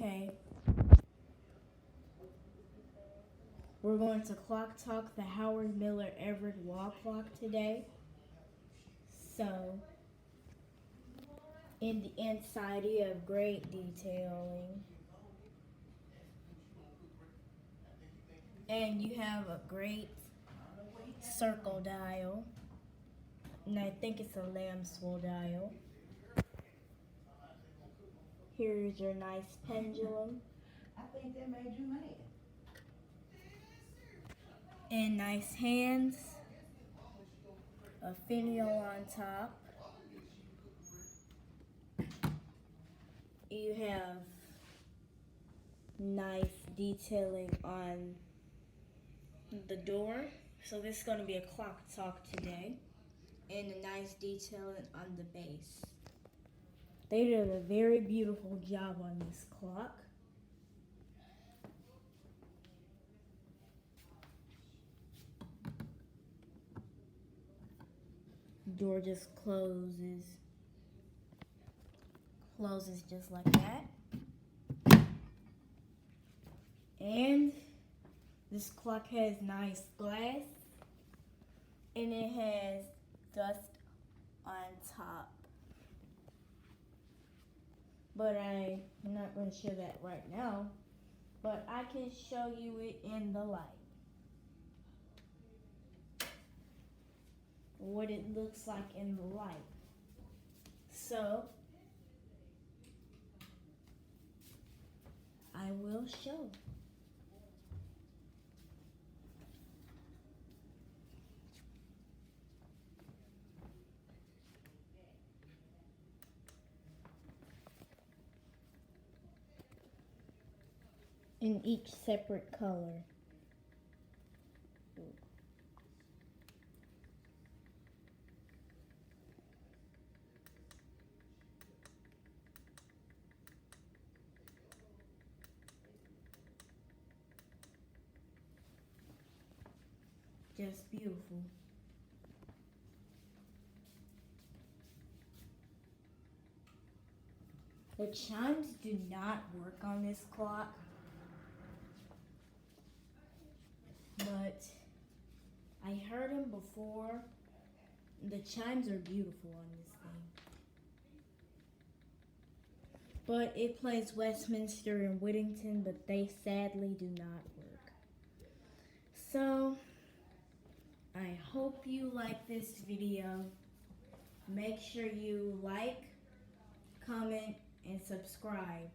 Okay, we're going to clock talk the Howard Miller Everett wall clock today. So, in the inside, you have great detailing, and you have a great circle dial, and I think it's a lambswool dial. Here's your nice pendulum. I think that made you mad. And nice hands, a finial on top. You have nice detailing on the door. So this is going to be a clock talk today. And a nice detailing on the base. They did a very beautiful job on this clock. Door just closes just like that. And this clock has nice glass, and it has dust on top, but I'm not going to show that right now, but I can show you it in the light, what it looks like in the light. So I will show. In each separate color. Just beautiful. The chimes do not work on this clock, but I heard them before. The chimes are beautiful on this thing. But it plays Westminster and Whittington, but they sadly do not work. So, I hope you like this video. Make sure you like, comment, and subscribe.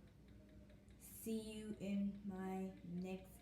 See you in my next